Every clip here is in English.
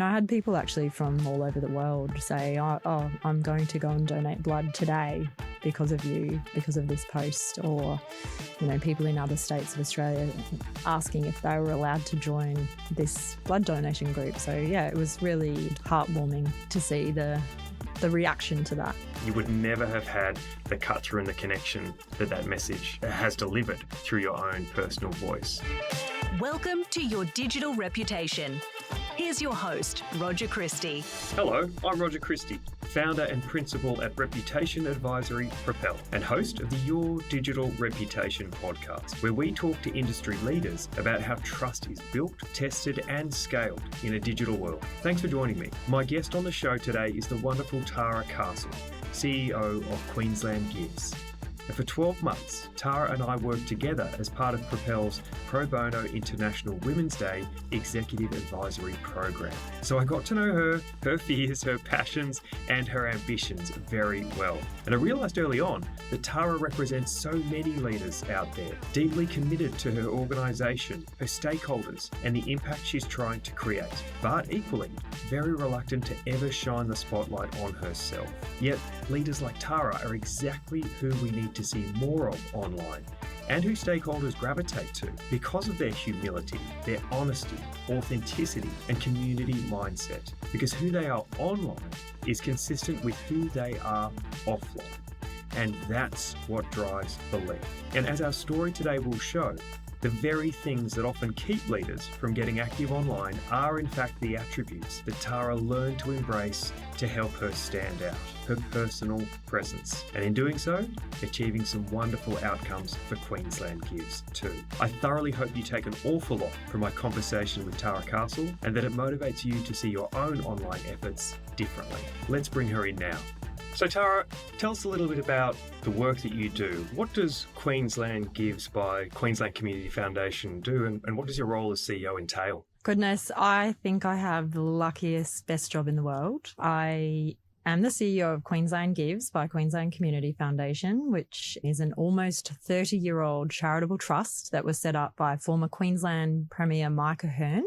I had people actually from all over the world say, oh, I'm going to go and donate blood today because of you, because of this post, or, people in other states of Australia asking if they were allowed to join this blood donation group. So, yeah, it was really heartwarming to see the reaction to that. You would never have had the cut through and the connection that message has delivered through your own personal voice. Welcome to Your Digital Reputation. Here's your host, Roger Christie. Hello, I'm Roger Christie, founder and principal at reputation advisory Propel, and host of the Your Digital Reputation podcast, where we talk to industry leaders about how trust is built, tested, and scaled in a digital world. Thanks for joining me. My guest on the show today is the wonderful Tara Castle, CEO of Queensland Gives. And for 12 months, Tara and I worked together as part of Propel's Pro Bono International Women's Day Executive Advisory Program. So I got to know her fears, her passions, and her ambitions very well. And I realised early on that Tara represents so many leaders out there, deeply committed to her organisation, her stakeholders, and the impact she's trying to create, but equally very reluctant to ever shine the spotlight on herself. Yet, leaders like Tara are exactly who we need to see more of online, and who stakeholders gravitate to because of their humility, their honesty, authenticity, and community mindset. Because who they are online is consistent with who they are offline. And that's what drives belief. And as our story today will show, the very things that often keep leaders from getting active online are in fact the attributes that Tara learned to embrace to help her stand out, her personal presence. And in doing so, achieving some wonderful outcomes for Queensland Gives too. I thoroughly hope you take an awful lot from my conversation with Tara Castle and that it motivates you to see your own online efforts differently. Let's bring her in now. So Tara, tell us a little bit about the work that you do. What does Queensland Gives by Queensland Community Foundation do, and what does your role as CEO entail? Goodness, I think I have the luckiest, best job in the world. I am the CEO of Queensland Gives by Queensland Community Foundation, which is an almost 30-year-old charitable trust that was set up by former Queensland Premier Mike Ahern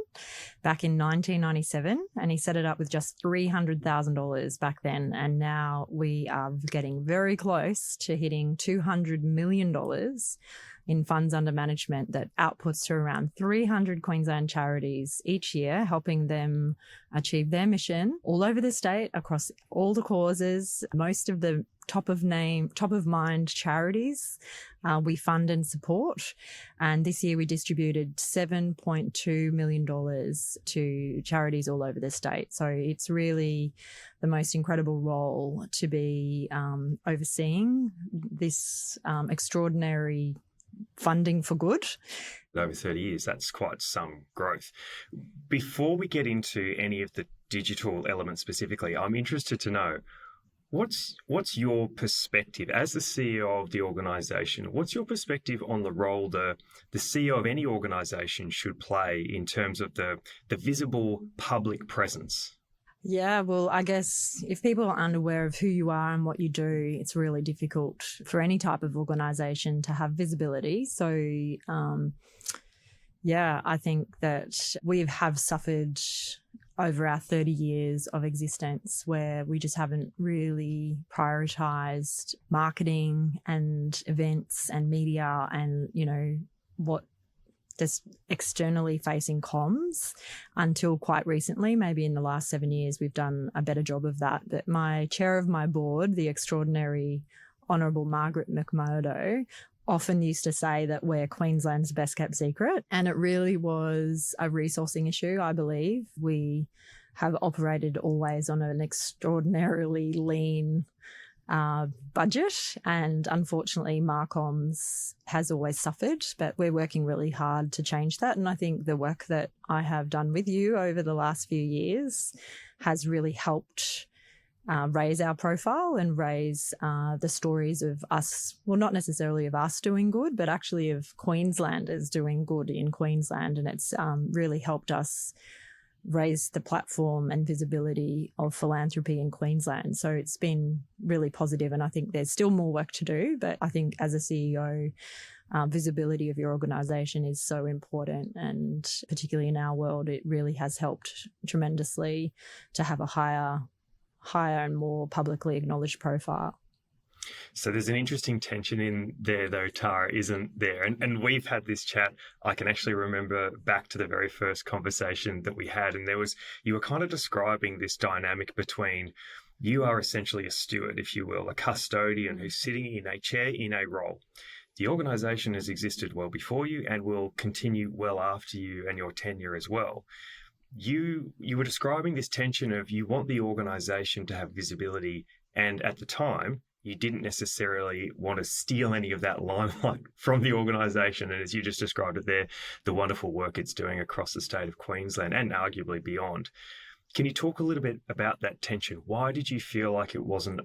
back in 1997. And he set it up with just $300,000 back then. And now we are getting very close to hitting $200 million in funds under management that outputs to around 300 Queensland charities each year, helping them achieve their mission all over the state, across all the causes. Most of the top of mind charities we fund and support. And this year we distributed $7.2 million to charities all over the state. So it's really the most incredible role to be overseeing this extraordinary funding for good. Over 30 years, that's quite some growth. Before we get into any of the digital elements specifically, I'm interested to know, what's your perspective as the CEO of the organisation? What's your perspective on the role the CEO of any organisation should play in terms of the visible public presence? Yeah, well, I guess if people are unaware of who you are and what you do, it's really difficult for any type of organisation to have visibility. So, I think that we have suffered over our 30 years of existence where we just haven't really prioritised marketing and events and media and, what just externally facing comms until quite recently. Maybe in the last 7 years, we've done a better job of that. But my chair of my board, the extraordinary Honourable Margaret McMurdo, often used to say that we're Queensland's best kept secret. And it really was a resourcing issue, I believe. We have operated always on an extraordinarily lean budget, and unfortunately Marcoms has always suffered, but we're working really hard to change that. And I think the work that I have done with you over the last few years has really helped raise our profile and raise the stories of us, well, not necessarily of us doing good, but actually of Queenslanders doing good in Queensland. And it's really helped us raise the platform and visibility of philanthropy in Queensland. So it's been really positive, and I think there's still more work to do. But I think as a CEO, visibility of your organisation is so important, and particularly in our world, it really has helped tremendously to have a higher and more publicly acknowledged profile. So there's an interesting tension in there, though, Tara, isn't there? And we've had this chat. I can actually remember back to the very first conversation that we had, and you were kind of describing this dynamic between you are essentially a steward, if you will, a custodian who's sitting in a chair in a role. The organisation has existed well before you and will continue well after you and your tenure as well. You were describing this tension of you want the organisation to have visibility, and at the time, you didn't necessarily want to steal any of that limelight from the organisation. And as you just described it there, the wonderful work it's doing across the state of Queensland and arguably beyond. Can you talk a little bit about that tension? Why did you feel like it wasn't,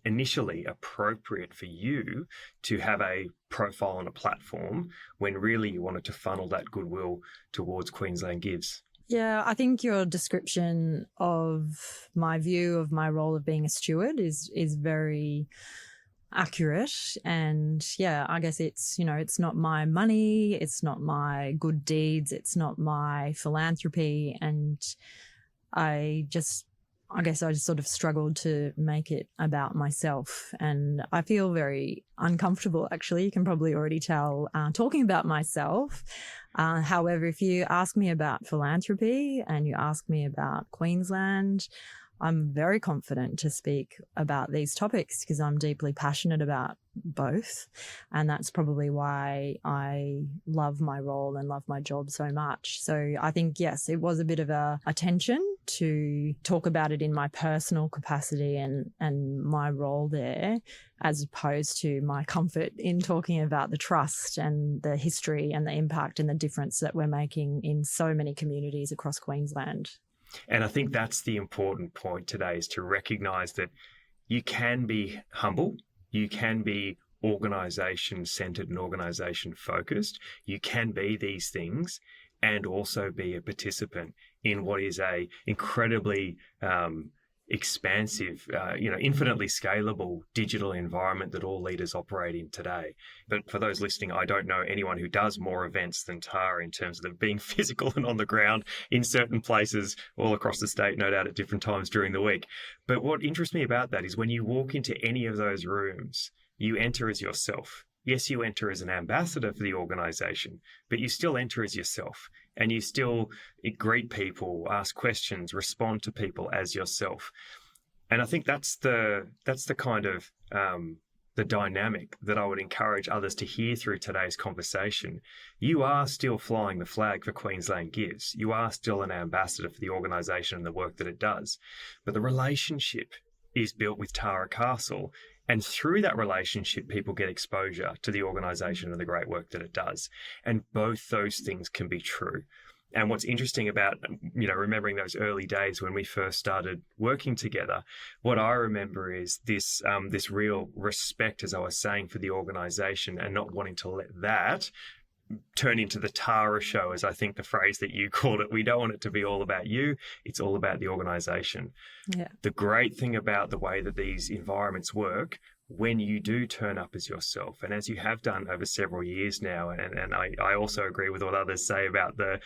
initially appropriate for you to have a profile on a platform when really you wanted to funnel that goodwill towards Queensland Gives? Yeah, I think your description of my view of my role of being a steward is very accurate. And yeah, I guess it's not my money, it's not my good deeds, it's not my philanthropy. And I guess I just sort of struggled to make it about myself. And I feel very uncomfortable, actually. You can probably already tell, talking about myself. However, if you ask me about philanthropy and you ask me about Queensland, I'm very confident to speak about these topics because I'm deeply passionate about both. And that's probably why I love my role and love my job so much. So I think, yes, it was a bit of a tension to talk about it in my personal capacity and my role there, as opposed to my comfort in talking about the trust and the history and the impact and the difference that we're making in so many communities across Queensland. And I think that's the important point today, is to recognise that you can be humble, you can be organisation-centred and organisation-focused, you can be these things and also be a participant in what is a incredibly expansive, infinitely scalable digital environment that all leaders operate in today. But for those listening, I don't know anyone who does more events than Tara in terms of them being physical and on the ground in certain places all across the state, no doubt at different times during the week. But what interests me about that is when you walk into any of those rooms, you enter as yourself. Yes, you enter as an ambassador for the organisation, but you still enter as yourself, and you still greet people, ask questions, respond to people as yourself. And I think that's the kind of the dynamic that I would encourage others to hear through today's conversation. You are still flying the flag for Queensland Gives. You are still an ambassador for the organisation and the work that it does. But the relationship is built with Tara Castle. And through that relationship, people get exposure to the organisation and the great work that it does. And both those things can be true. And what's interesting about, remembering those early days when we first started working together, what I remember is this real respect, as I was saying, for the organisation, and not wanting to let that turn into the Tara show, as I think the phrase that you called it. We don't want it to be all about you. It's all about the organisation. Yeah. The great thing about the way that these environments work, when you do turn up as yourself, and as you have done over several years now, and I also agree with what others say about the,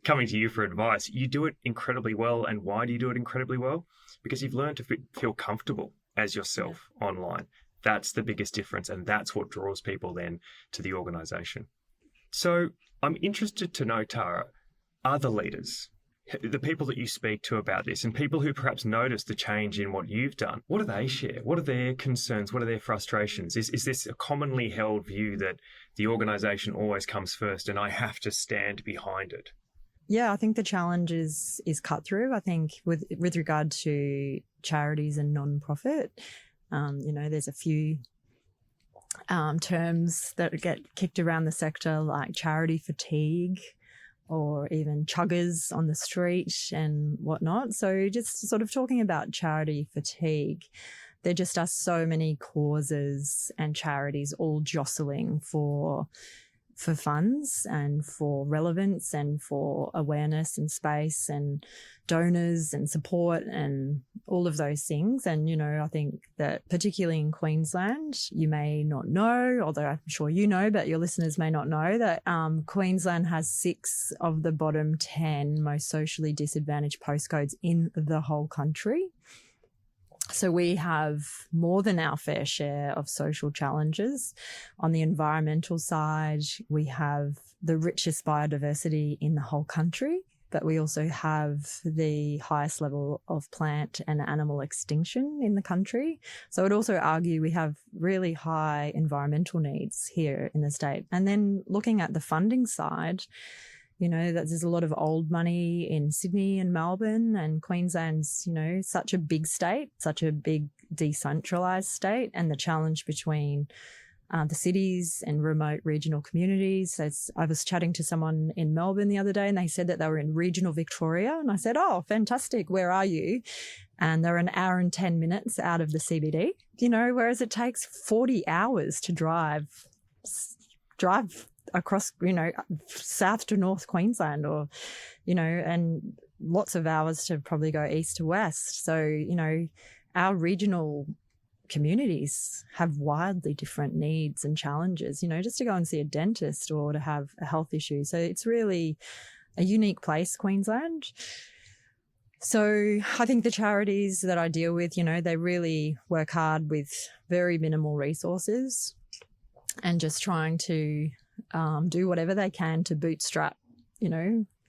coming to you for advice, you do it incredibly well. And why do you do it incredibly well? Because you've learned to feel comfortable as yourself online. That's the biggest difference, and that's what draws people then to the organisation. So I'm interested to know, Tara, other leaders, the people that you speak to about this, and people who perhaps notice the change in what you've done, what do they share? What are their concerns? What are their frustrations? Is this a commonly held view that the organisation always comes first and I have to stand behind it? Yeah, I think the challenge is cut through. I think with regard to charities and non-profit, there's a few terms that get kicked around the sector, like charity fatigue or even chuggers on the street and whatnot. So just sort of talking about charity fatigue, there just are so many causes and charities all jostling for for funds and for relevance and for awareness and space and donors and support and all of those things. And, I think that particularly in Queensland, you may not know, although I'm sure you know, but your listeners may not know that Queensland has 6 of the bottom 10 most socially disadvantaged postcodes in the whole country. So we have more than our fair share of social challenges. On the environmental side, we have the richest biodiversity in the whole country, but we also have the highest level of plant and animal extinction in the country. So I'd also argue we have really high environmental needs here in the state. And then looking at the funding side, that there's a lot of old money in Sydney and Melbourne, and Queensland's, such a big state, such a big decentralised state, and the challenge between the cities and remote regional communities. I was chatting to someone in Melbourne the other day and they said that they were in regional Victoria, and I said, oh, fantastic, where are you? And they're an hour and 10 minutes out of the CBD, whereas it takes 40 hours to drive across, south to north Queensland, or, and lots of hours to probably go east to west. So, our regional communities have wildly different needs and challenges, just to go and see a dentist or to have a health issue. So it's really a unique place, Queensland. So I think the charities that I deal with, they really work hard with very minimal resources and just trying to do whatever they can to bootstrap,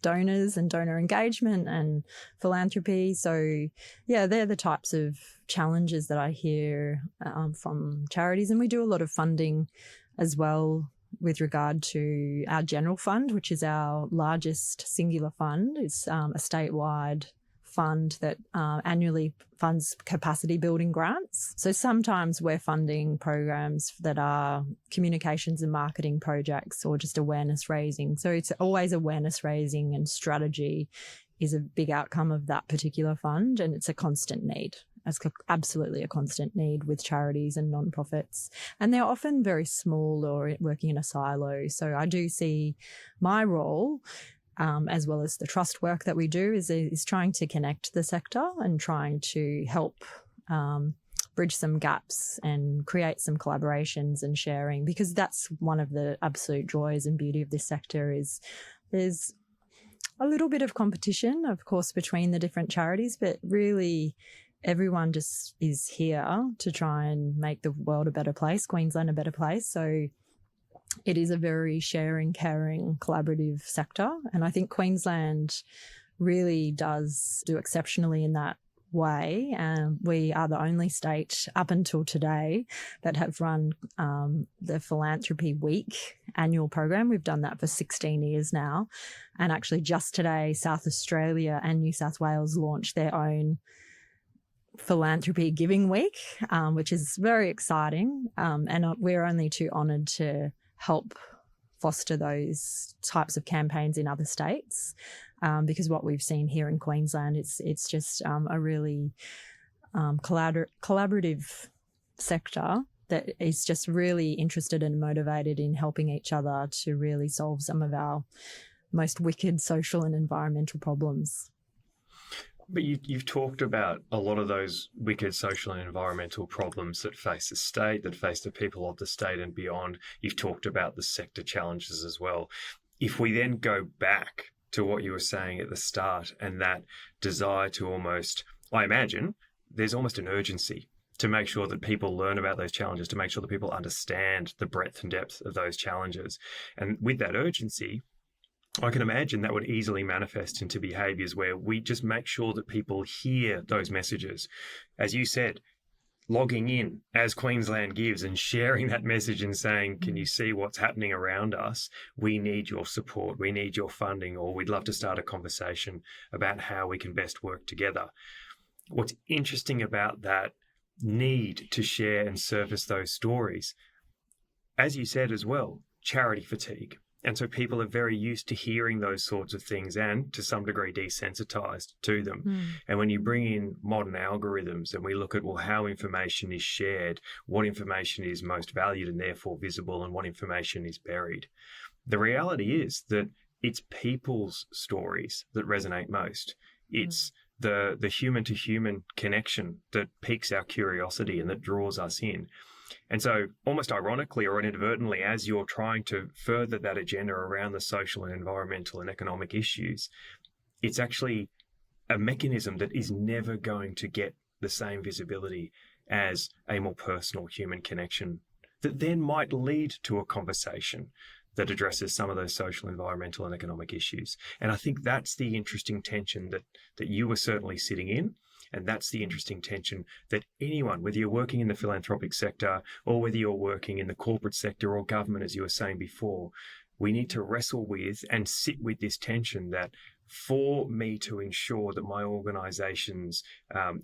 donors and donor engagement and philanthropy. So, yeah, they're the types of challenges that I hear from charities. And we do a lot of funding as well with regard to our general fund, which is our largest singular fund. It's a statewide fund that annually funds capacity building grants. So sometimes we're funding programs that are communications and marketing projects or just awareness raising. So it's always awareness raising, and strategy is a big outcome of that particular fund, and it's a constant need. It's absolutely a constant need with charities and nonprofits. And they're often very small or working in a silo. So I do see my role as well as the trust work that we do is trying to connect the sector and trying to help bridge some gaps and create some collaborations and sharing, because that's one of the absolute joys and beauty of this sector is there's a little bit of competition, of course, between the different charities, but really everyone just is here to try and make the world a better place, Queensland a better place. So it is a very sharing, caring, collaborative sector. And I think Queensland really does do exceptionally in that way. We are the only state up until today that have run the Philanthropy Week annual program. We've done that for 16 years now. And actually just today, South Australia and New South Wales launched their own Philanthropy Giving Week, which is very exciting. And we're only too honoured to help foster those types of campaigns in other states, because what we've seen here in Queensland, it's just a really collaborative sector that is just really interested and motivated in helping each other to really solve some of our most wicked social and environmental problems. But you've talked about a lot of those wicked social and environmental problems that face the state, that face the people of the state and beyond. You've talked about the sector challenges as well. If we then go back to what you were saying at the start and that desire to almost, I imagine, there's almost an urgency to make sure that people learn about those challenges, to make sure that people understand the breadth and depth of those challenges. And with that urgency, I can imagine that would easily manifest into behaviours where we just make sure that people hear those messages. As you said, logging in as Queensland Gives and sharing that message and saying, can you see what's happening around us? We need your support. We need your funding, or we'd love to start a conversation about how we can best work together. What's interesting about that need to share and surface those stories, as you said as well, charity fatigue. And so people are very used to hearing those sorts of things and to some degree desensitized to them. And when you bring in modern algorithms and we look at, well, how information is shared, what information is most valued and therefore visible, and what information is buried, the reality is that it's people's stories that resonate most. It's the human to human connection that piques our curiosity and that draws us in. And so almost ironically or inadvertently, as you're trying to further that agenda around the social and environmental and economic issues, it's actually a mechanism that is never going to get the same visibility as a more personal human connection that then might lead to a conversation that addresses some of those social, environmental and economic issues. And I think that's the interesting tension that you were certainly sitting in. And that's the interesting tension that anyone, whether you're working in the philanthropic sector or whether you're working in the corporate sector or government, as you were saying before, we need to wrestle with and sit with this tension that for me to ensure that my organisation's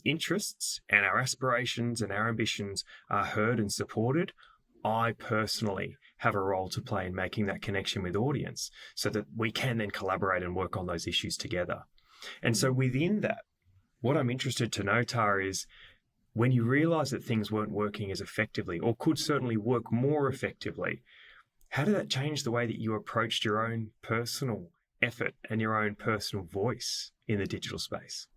interests and our aspirations and our ambitions are heard and supported, I personally have a role to play in making that connection with audience so that we can then collaborate and work on those issues together. And so within that, what I'm interested to know, Tara, is when you realise that things weren't working as effectively or could certainly work more effectively, how did that change the way that you approached your own personal effort and your own personal voice in the digital space?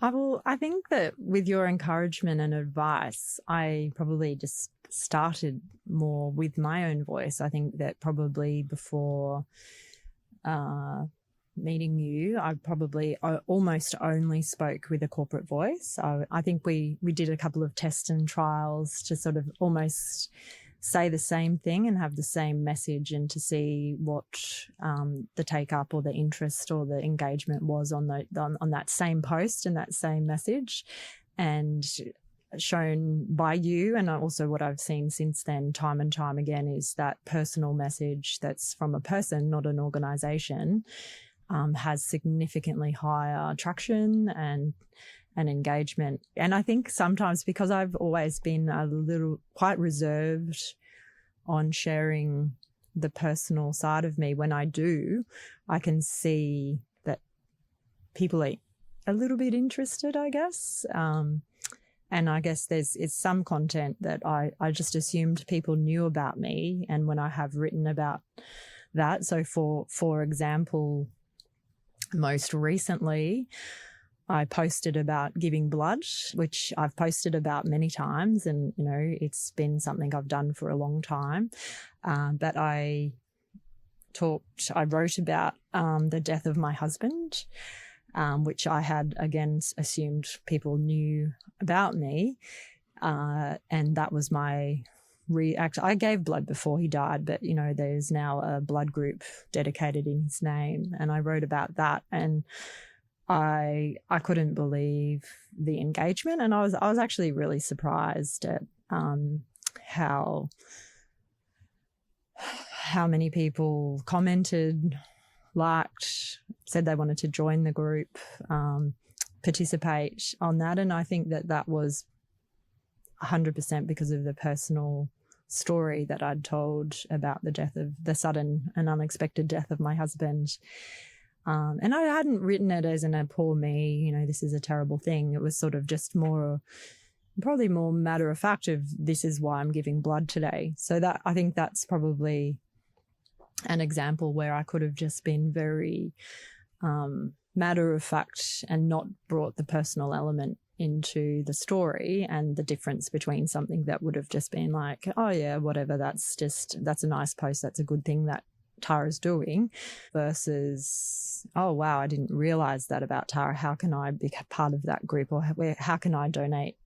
I think that with your encouragement and advice, I probably just started more with my own voice. I think that probably before meeting you, I probably almost only spoke with a corporate voice. I think we did a couple of tests and trials to sort of almost say the same thing and have the same message, and to see what the take up or the interest or the engagement was on that same post and that same message. And shown by you, and also what I've seen since then time and time again, is that personal message that's from a person, not an organisation, has significantly higher traction and engagement. And I think sometimes, because I've always been quite reserved on sharing the personal side of me, when I do, I can see that people are a little bit interested, I guess. And I guess it's some content that I just assumed people knew about me. And when I have written about that, so for example, most recently, I posted about giving blood, which I've posted about many times, and it's been something I've done for a long time. But I wrote about the death of my husband, which I had again assumed people knew about me, and that was my reaction. I gave blood before he died, but there's now a blood group dedicated in his name, and I wrote about that, and I couldn't believe the engagement, and I was actually really surprised at how many people commented, liked, said they wanted to join the group, participate on that. And I think that was 100% because of the personal story that I'd told about the sudden and unexpected death of my husband. And I hadn't written it as in a poor me, this is a terrible thing. It was sort of just probably more matter of fact of, this is why I'm giving blood today. So that, I think that's probably an example where I could have just been very matter of fact and not brought the personal element into the story, and the difference between something that would have just been like, oh yeah, whatever, that's a nice post, that's a good thing that Tara's doing, versus, oh wow, I didn't realize that about Tara. How can I be part of that group, or how can I donate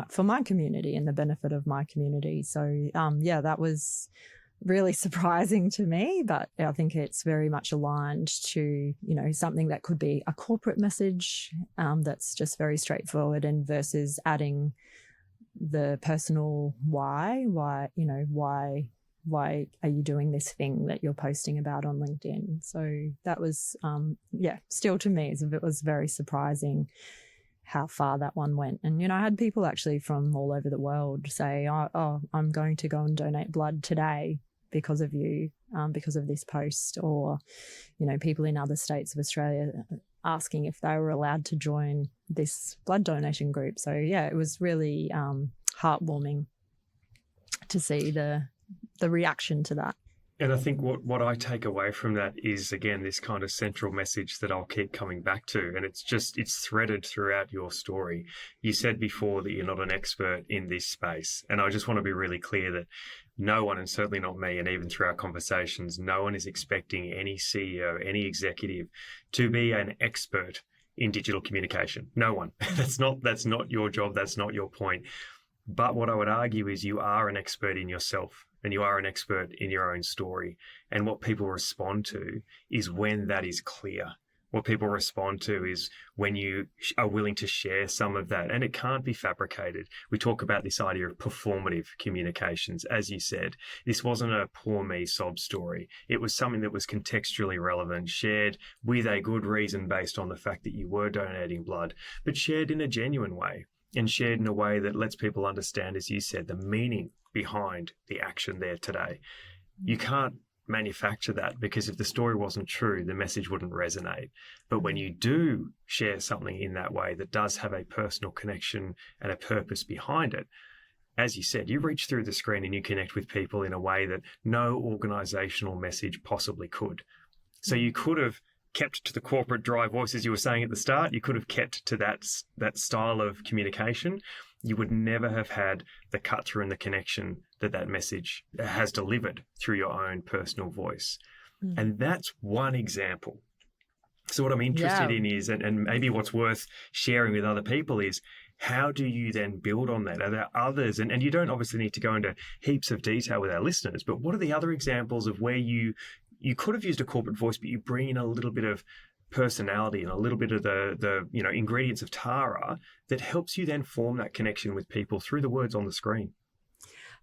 for my community and the benefit of my community? So that was really surprising to me, but I think it's very much aligned to something that could be a corporate message that's just very straightforward, and versus adding the personal why are you doing this thing that you're posting about on LinkedIn? So that was, still to me, it was very surprising how far that one went. And, I had people actually from all over the world say, oh, I'm going to go and donate blood today because of you, because of this post, or, people in other states of Australia asking if they were allowed to join this blood donation group. So, it was really heartwarming to see the reaction to that. And I think what I take away from that is, again, this kind of central message that I'll keep coming back to. And it's threaded throughout your story. You said before that you're not an expert in this space. And I just want to be really clear that no one, and certainly not me, and even through our conversations, no one is expecting any CEO, any executive to be an expert in digital communication. No one. That's not your job. That's not your point. But what I would argue is you are an expert in yourself. And you are an expert in your own story. And what people respond to is when that is clear. What people respond to is when you are willing to share some of that. And it can't be fabricated. We talk about this idea of performative communications. As you said, this wasn't a poor me sob story. It was something that was contextually relevant, shared with a good reason based on the fact that you were donating blood, but shared in a genuine way and shared in a way that lets people understand, as you said, the meaning behind the action there today. You can't manufacture that, because if the story wasn't true, the message wouldn't resonate. But when you do share something in that way that does have a personal connection and a purpose behind it, as you said, you reach through the screen and you connect with people in a way that no organisational message possibly could. So you could have kept to the corporate dry voice, as you were saying at the start. You could have kept to that style of communication. You would never have had the cut through and the connection that message has delivered through your own personal voice. And that's one example. So what I'm interested in is, and maybe what's worth sharing with other people is, how do you then build on that? Are there others? And you don't obviously need to go into heaps of detail with our listeners, but what are the other examples of where you could have used a corporate voice, but you bring in a little bit of personality and a little bit of the ingredients of Tara that helps you then form that connection with people through the words on the screen?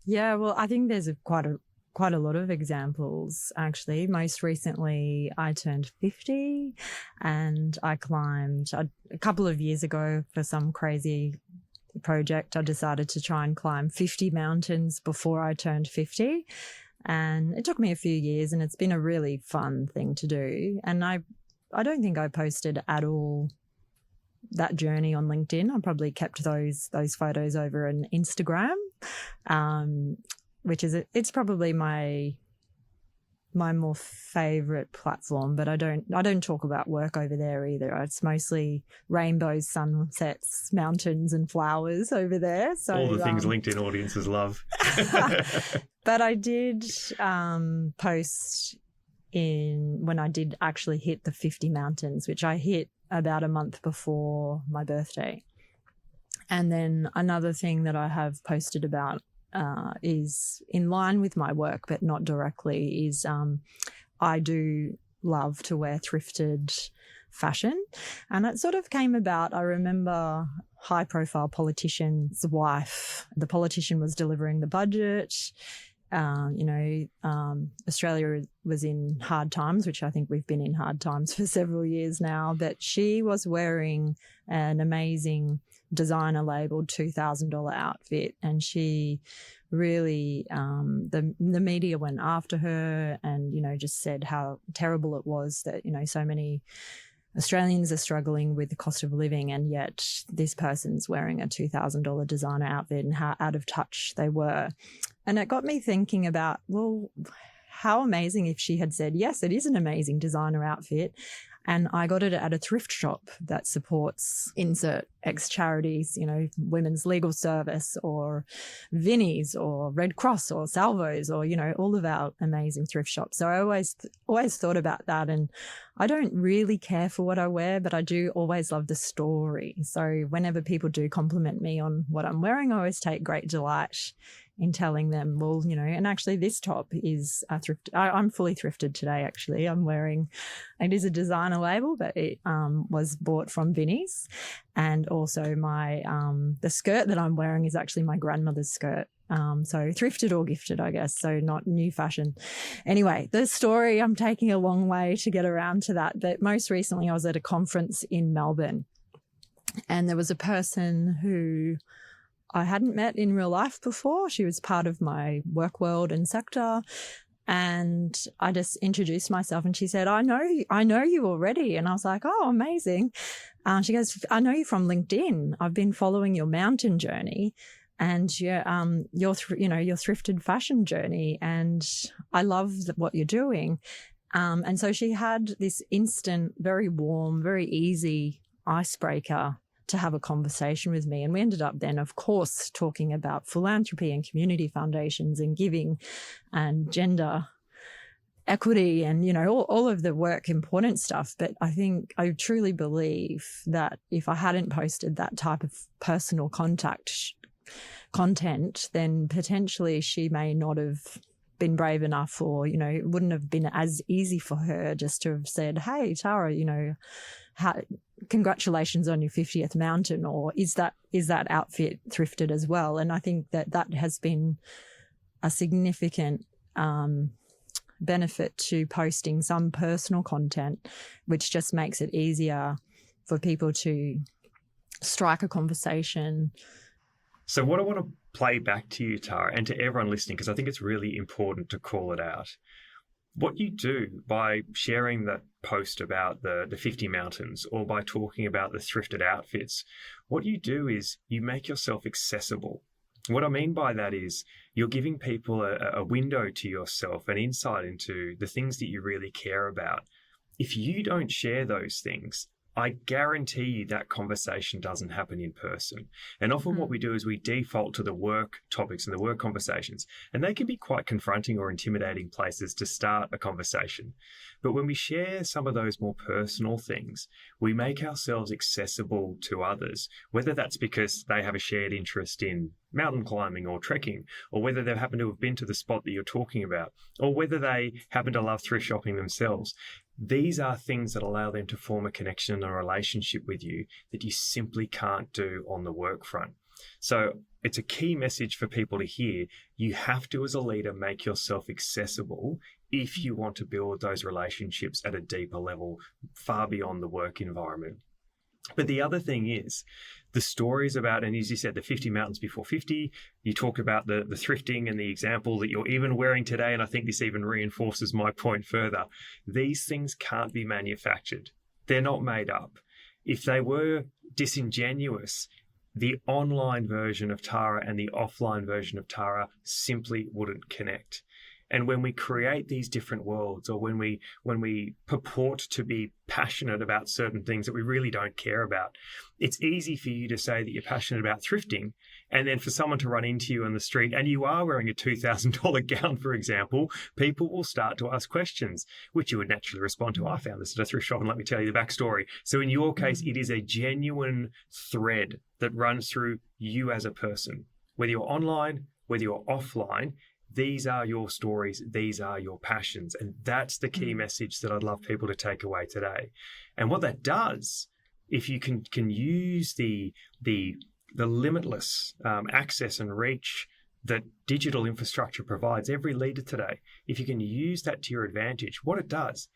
Yeah, well, I think there's quite a lot of examples, actually. Most recently, I turned 50 and I climbed a couple of years ago for some crazy project. I decided to try and climb 50 mountains before I turned 50. And it took me a few years, and it's been a really fun thing to do. And I don't think I posted at all that journey on LinkedIn. I probably kept those photos over on Instagram, which is it's probably my more favorite platform. But I don't talk about work over there either. It's mostly rainbows, sunsets, mountains, and flowers over there. So all the things LinkedIn audiences love. But I did post when I did actually hit the 50 mountains, which I hit about a month before my birthday. And then another thing that I have posted about is in line with my work, but not directly, is I do love to wear thrifted fashion. And it sort of came about, I remember high-profile politician's wife. The politician was delivering the budget. Australia was in hard times, which I think we've been in hard times for several years now, but she was wearing an amazing designer labeled $2,000 outfit, and she really, the media went after her and, just said how terrible it was that, so many Australians are struggling with the cost of living, and yet this person's wearing a $2,000 designer outfit, and how out of touch they were. And it got me thinking about, well, how amazing if she had said, yes, it is an amazing designer outfit, and I got it at a thrift shop that supports insert X charities, Women's Legal Service or Vinnie's or Red Cross or Salvos or, all of our amazing thrift shops. So I always thought about that. And I don't really care for what I wear, but I do always love the story. So whenever people do compliment me on what I'm wearing, I always take great delight in telling them, well, and actually this top is a thrift. I'm fully thrifted today, actually. I'm wearing, it is a designer label, but it was bought from Vinnie's. And also my, the skirt that I'm wearing is actually my grandmother's skirt. So thrifted or gifted, I guess. So not new fashion. Anyway, the story, I'm taking a long way to get around to that. But most recently I was at a conference in Melbourne, and there was a person who I hadn't met in real life before. She was part of my work world and sector. And I just introduced myself, and she said, I know you already. And I was like, oh, amazing. She goes, I know you from LinkedIn. I've been following your mountain journey. and your thrifted fashion journey. And I love what you're doing. And so she had this instant, very warm, very easy icebreaker to have a conversation with me. And we ended up then, of course, talking about philanthropy and community foundations and giving and gender equity and, all of the work important stuff. But I truly believe that if I hadn't posted that type of personal content, then potentially she may not have been brave enough, or, it wouldn't have been as easy for her just to have said, hey, Tara, congratulations on your 50th mountain, or is that outfit thrifted as well? And I think that has been a significant benefit to posting some personal content, which just makes it easier for people to strike a conversation. So what I want to play back to you, Tara, and to everyone listening, because I think it's really important to call it out. What you do by sharing that post about the 50 mountains, or by talking about the thrifted outfits, what you do is you make yourself accessible. What I mean by that is you're giving people a window to yourself, an insight into the things that you really care about. If you don't share those things, I guarantee you that conversation doesn't happen in person. And often what we do is we default to the work topics and the work conversations, and they can be quite confronting or intimidating places to start a conversation. But when we share some of those more personal things, we make ourselves accessible to others, whether that's because they have a shared interest in mountain climbing or trekking, or whether they happen to have been to the spot that you're talking about, or whether they happen to love thrift shopping themselves. These are things that allow them to form a connection and a relationship with you that you simply can't do on the work front. So it's a key message for people to hear. You have to, as a leader, make yourself accessible if you want to build those relationships at a deeper level, far beyond the work environment. But the other thing is the stories about, and as you said, the 50 mountains before 50, you talk about the thrifting and the example that you're even wearing today. And I think this even reinforces my point further. These things can't be manufactured. They're not made up. If they were disingenuous, the online version of Tara and the offline version of Tara simply wouldn't connect. And when we create these different worlds, or when we purport to be passionate about certain things that we really don't care about, it's easy for you to say that you're passionate about thrifting, and then for someone to run into you on the street and you are wearing a $2,000 gown, for example, people will start to ask questions, which you would naturally respond to. I found this at a thrift shop and let me tell you the backstory. So in your case, it is a genuine thread that runs through you as a person, whether you're online, whether you're offline. These are your stories. These are your passions. And that's the key message that I'd love people to take away today. And what that does, if you can use the limitless access and reach that digital infrastructure provides every leader today, if you can use that to your advantage, what it does,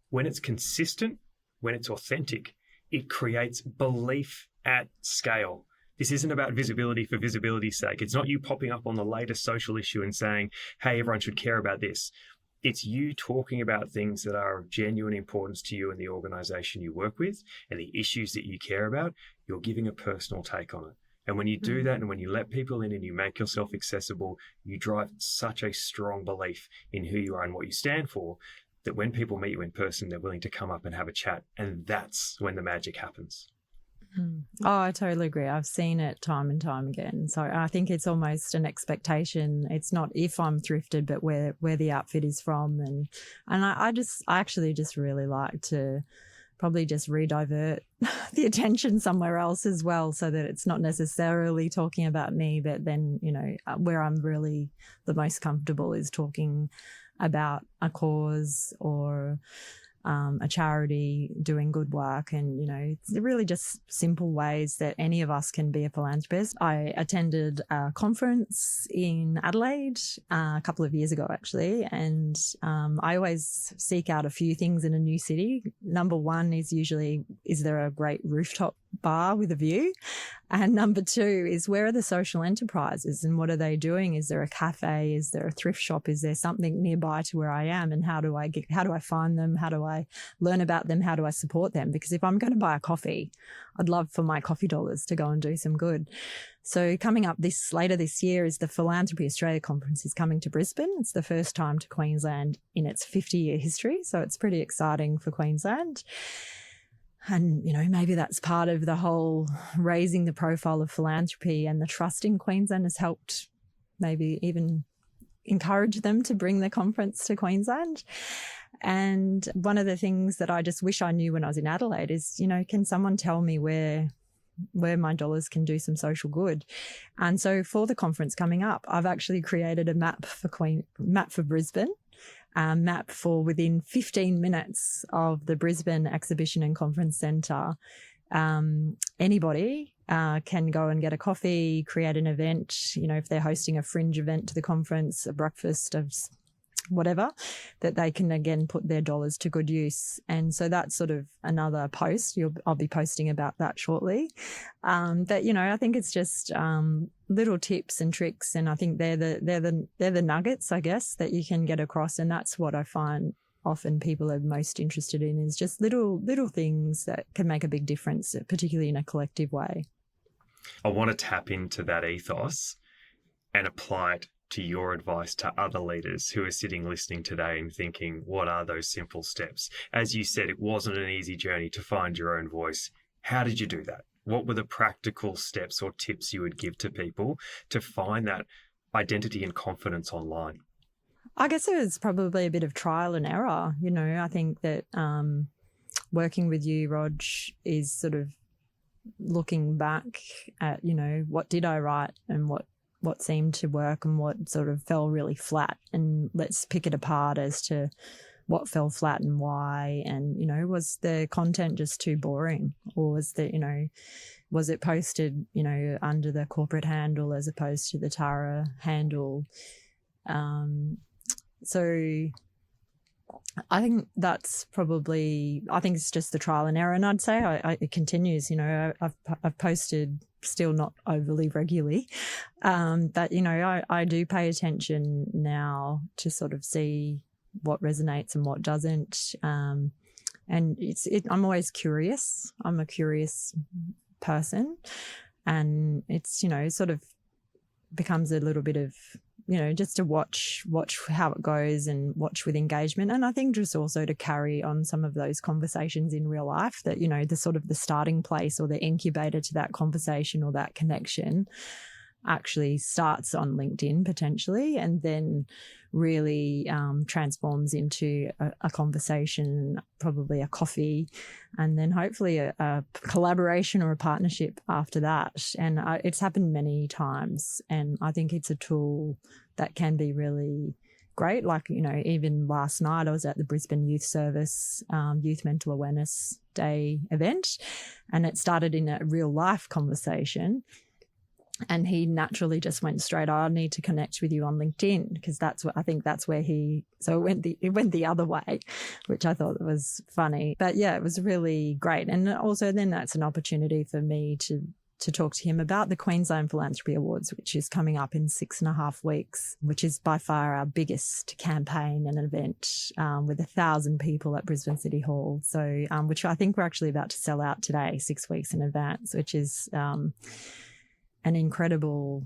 when it's consistent, when it's authentic, it creates belief at scale. This isn't about visibility for visibility's sake. It's not you popping up on the latest social issue and saying, hey, everyone should care about this. It's you talking about things that are of genuine importance to you and the organisation you work with and the issues that you care about. You're giving a personal take on it. And when you do that, and when you let people in and you make yourself accessible, you drive such a strong belief in who you are and what you stand for, that when people meet you in person, they're willing to come up and have a chat. And that's when the magic happens. Oh, I totally agree. I've seen it time and time again. So I think it's almost an expectation. It's not if I'm thrifted, but where the outfit is from. And I actually just really like to probably just redivert the attention somewhere else as well, so that it's not necessarily talking about me, but then, where I'm really the most comfortable is talking about a cause or a charity doing good work. And, it's really just simple ways that any of us can be a philanthropist. I attended a conference in Adelaide a couple of years ago, actually. And I always seek out a few things in a new city. Number one is usually, is there a great rooftop bar with a view. And number 2 is, where are the social enterprises and what are they doing? Is there a cafe? Is there a thrift shop? Is there something nearby to where I am? And how do I find them? How do I learn about them? How do I support them? Because if I'm going to buy a coffee, I'd love for my coffee dollars to go and do some good. So coming up later this year is the Philanthropy Australia Conference is coming to Brisbane. It's the first time to Queensland in its 50-year history. So it's pretty exciting for Queensland. And, maybe that's part of the whole raising the profile of philanthropy, and the trust in Queensland has helped maybe even encourage them to bring the conference to Queensland. And one of the things that I just wish I knew when I was in Adelaide is, can someone tell me where my dollars can do some social good? And so for the conference coming up, I've actually created a map for Brisbane. Map for within 15 minutes of the Brisbane Exhibition and Conference Centre. Anybody can go and get a coffee, create an event, if they're hosting a fringe event to the conference, a breakfast of whatever, that they can again put their dollars to good use. And so that's sort of another post. I'll be posting about that shortly. But I think it's just little tips and tricks, and I think they're the nuggets, I guess, that you can get across. And that's what I find often people are most interested in, is just little things that can make a big difference, particularly in a collective way. I want to tap into that ethos and apply it to your advice to other leaders who are sitting listening today and thinking, what are those simple steps? As you said, it wasn't an easy journey to find your own voice. How did you do that? What were the practical steps or tips you would give to people to find that identity and confidence online? I guess it was probably a bit of trial and error. I think that working with you, Rog, is sort of looking back at, what did I write and what seemed to work and what sort of fell really flat, and let's pick it apart as to what fell flat and why. And, was the content just too boring, or was was it posted, under the corporate handle as opposed to the Tara handle? So I think that's I think it's just the trial and error. And I'd say it continues. I've posted still not overly regularly, but I do pay attention now to sort of see what resonates and what doesn't. And I'm always curious. I'm a curious person, and it's sort of becomes a little bit of just to watch how it goes and watch with engagement. And I think just also to carry on some of those conversations in real life, that, the sort of the starting place or the incubator to that conversation or that connection actually starts on LinkedIn potentially, and then really transforms into a conversation, probably a coffee, and then hopefully a collaboration or a partnership after that. And it's happened many times, and I think it's a tool that can be really great. Like, even last night I was at the Brisbane Youth Service Youth Mental Awareness Day event, and it started in a real life conversation. And he naturally just went straight, I need to connect with you on LinkedIn, because that's where so it went the other way, which I thought was funny. But yeah, it was really great. And also then that's an opportunity for me to talk to him about the Queensland Philanthropy Awards, which is coming up in 6.5 weeks, which is by far our biggest campaign and event, with 1,000 people at Brisbane City Hall. So, which I think we're actually about to sell out today, 6 weeks in advance, which is an incredible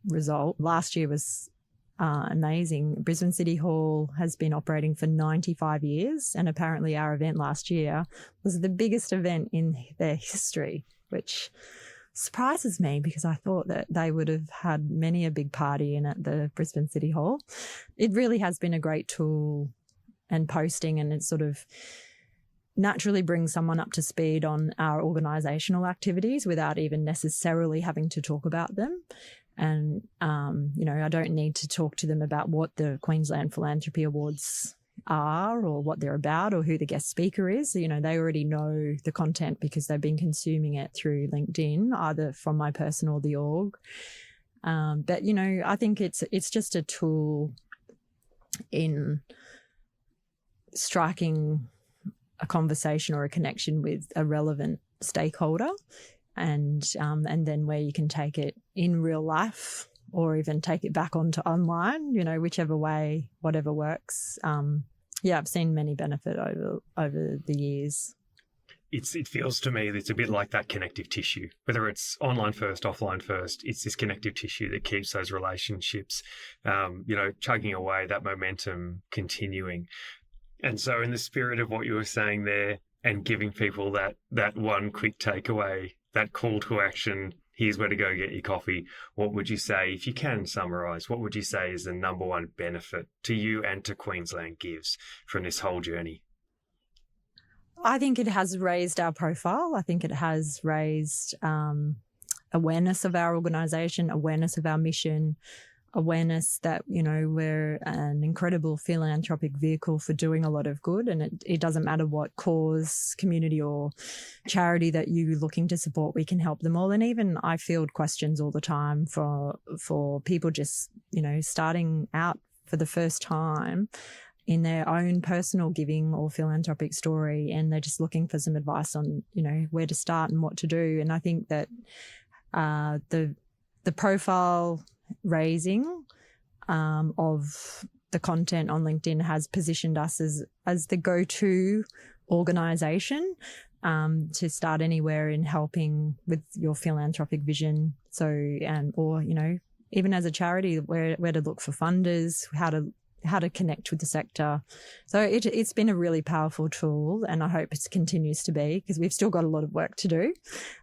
result. Last year was amazing. Brisbane City Hall has been operating for 95 years, and apparently our event last year was the biggest event in their history, which surprises me because I thought that they would have had many a big party in at the Brisbane City Hall. It really has been a great tool and posting, and it sort of naturally brings someone up to speed on our organisational activities without even necessarily having to talk about them. And, I don't need to talk to them about what the Queensland Philanthropy Awards are or what they're about or who the guest speaker is. They already know the content because they've been consuming it through LinkedIn, either from my personal or the org. But, I think it's just a tool in striking a conversation or a connection with a relevant stakeholder, and then where you can take it in real life or even take it back onto online, whichever way, whatever works. I've seen many benefit over the years. It feels to me that it's a bit like that connective tissue, whether it's online first, offline first, it's this connective tissue that keeps those relationships, chugging away, that momentum continuing. And so in the spirit of what you were saying there and giving people that one quick takeaway, that call to action, here's where to go get your coffee, what would you say, if you can summarise, what would you say is the number one benefit to you and to Queensland Gives from this whole journey? I think it has raised our profile. I think it has raised awareness of our organisation, awareness of our mission, awareness that, we're an incredible philanthropic vehicle for doing a lot of good. And it doesn't matter what cause, community or charity that you're looking to support, we can help them all. And even I field questions all the time for people just, starting out for the first time in their own personal giving or philanthropic story, and they're just looking for some advice on, where to start and what to do. And I think that the profile raising of the content on LinkedIn has positioned us as the go-to organisation to start anywhere in helping with your philanthropic vision. So, even as a charity, where to look for funders, how to connect with the sector. So it's been a really powerful tool, and I hope it continues to be, because we've still got a lot of work to do.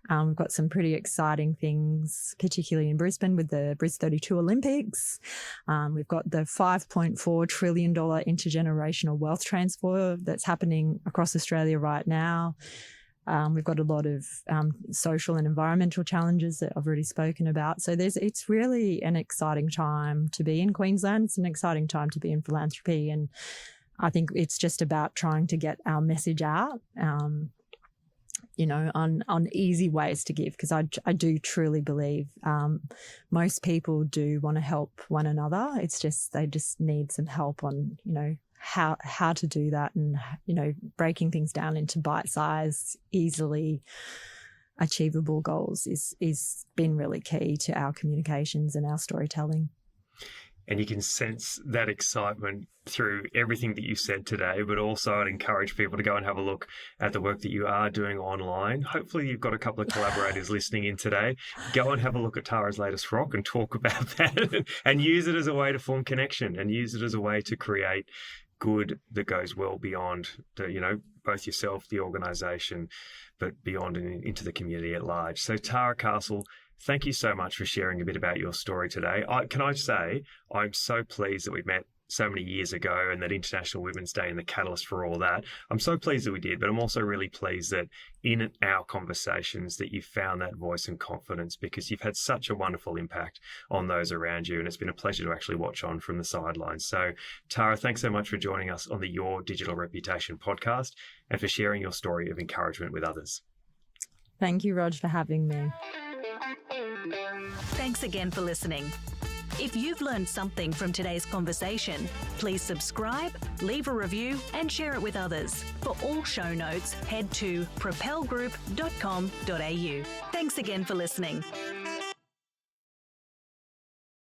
We've got some pretty exciting things, particularly in Brisbane with the Bris 32 Olympics. We've got the $5.4 trillion intergenerational wealth transfer that's happening across Australia right now. We've got a lot of social and environmental challenges that I've already spoken about. So it's really an exciting time to be in Queensland. It's an exciting time to be in philanthropy. And I think it's just about trying to get our message out, on easy ways to give, because I do truly believe most people do want to help one another. It's just they just need some help on, how to do that, and breaking things down into bite-sized, easily achievable goals is been really key to our communications and our storytelling. And you can sense that excitement through everything that you said today, but also I'd encourage people to go and have a look at the work that you are doing online. Hopefully you've got a couple of collaborators listening in today. Go and have a look at Tara's latest rock and talk about that and use it as a way to form connection and use it as a way to create good that goes well beyond both yourself, the organisation, but beyond and into the community at large. So Tara Castle, thank you so much for sharing a bit about your story today. Can I say I'm so pleased that we met so many years ago and that International Women's Day and the catalyst for all that. I'm so pleased that we did, but I'm also really pleased that in our conversations that you found that voice and confidence, because you've had such a wonderful impact on those around you, and it's been a pleasure to actually watch on from the sidelines. So Tara, thanks so much for joining us on the Your Digital Reputation podcast and for sharing your story of encouragement with others. Thank you, Rog, for having me. Thanks again for listening. If you've learned something from today's conversation, please subscribe, leave a review and share it with others. For all show notes, head to propelgroup.com.au. Thanks again for listening.